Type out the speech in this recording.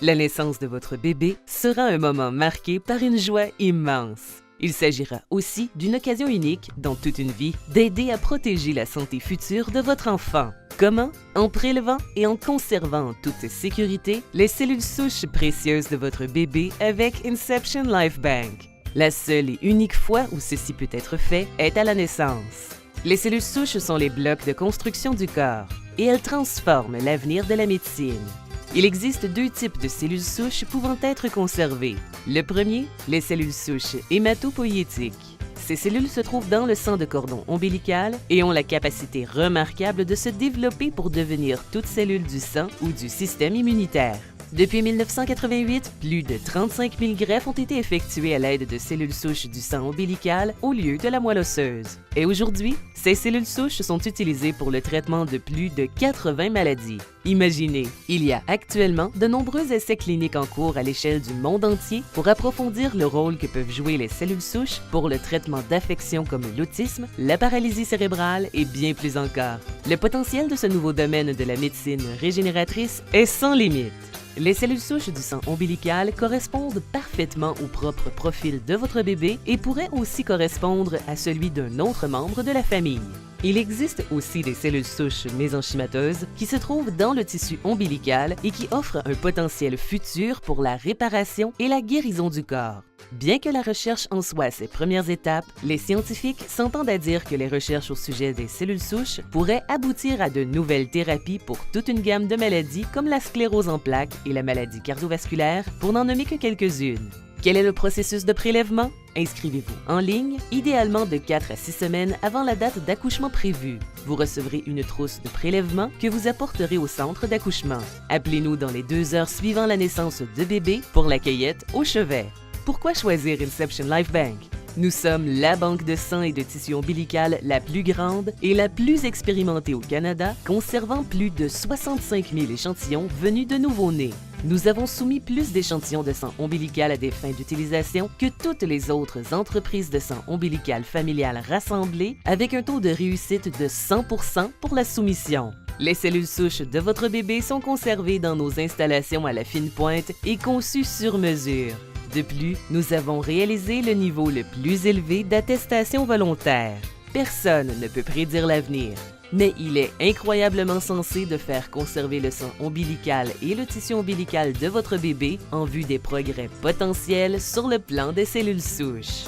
La naissance de votre bébé sera un moment marqué par une joie immense. Il s'agira aussi d'une occasion unique dans toute une vie d'aider à protéger la santé future de votre enfant. Comment? En prélevant et en conservant en toute sécurité les cellules souches précieuses de votre bébé avec Inception Life Bank. La seule et unique fois où ceci peut être fait est à la naissance. Les cellules souches sont les blocs de construction du corps et elles transforment l'avenir de la médecine. Il existe deux types de cellules souches pouvant être conservées. Le premier, les cellules souches hématopoïétiques. Ces cellules se trouvent dans le sang de cordon ombilical et ont la capacité remarquable de se développer pour devenir toutes cellules du sang ou du système immunitaire. Depuis 1988, plus de 35 000 greffes ont été effectuées à l'aide de cellules souches du sang ombilical au lieu de la moelle osseuse. Et aujourd'hui, ces cellules souches sont utilisées pour le traitement de plus de 80 maladies. Imaginez, il y a actuellement de nombreux essais cliniques en cours à l'échelle du monde entier pour approfondir le rôle que peuvent jouer les cellules souches pour le traitement d'affections comme l'autisme, la paralysie cérébrale et bien plus encore. Le potentiel de ce nouveau domaine de la médecine régénératrice est sans limite. Les cellules souches du sang ombilical correspondent parfaitement au propre profil de votre bébé et pourraient aussi correspondre à celui d'un autre membre de la famille. Il existe aussi des cellules souches mésenchymateuses qui se trouvent dans le tissu ombilical et qui offrent un potentiel futur pour la réparation et la guérison du corps. Bien que la recherche en soit à ses premières étapes, les scientifiques s'entendent à dire que les recherches au sujet des cellules souches pourraient aboutir à de nouvelles thérapies pour toute une gamme de maladies comme la sclérose en plaques et la maladie cardiovasculaire, pour n'en nommer que quelques-unes. Quel est le processus de prélèvement? Inscrivez-vous en ligne, idéalement de 4 à 6 semaines avant la date d'accouchement prévue. Vous recevrez une trousse de prélèvement que vous apporterez au centre d'accouchement. Appelez-nous dans les 2 heures suivant la naissance de bébé pour la cueillette au chevet. Pourquoi choisir Inception Life Bank? Nous sommes la banque de sang et de tissu ombilical la plus grande et la plus expérimentée au Canada, conservant plus de 65 000 échantillons venus de nouveau-nés. Nous avons soumis plus d'échantillons de sang ombilical à des fins d'utilisation que toutes les autres entreprises de sang ombilical familial rassemblées, avec un taux de réussite de 100% pour la soumission. Les cellules souches de votre bébé sont conservées dans nos installations à la fine pointe et conçues sur mesure. De plus, nous avons réalisé le niveau le plus élevé d'attestation volontaire. Personne ne peut prédire l'avenir, mais il est incroyablement sensé de faire conserver le sang ombilical et le tissu ombilical de votre bébé en vue des progrès potentiels sur le plan des cellules souches.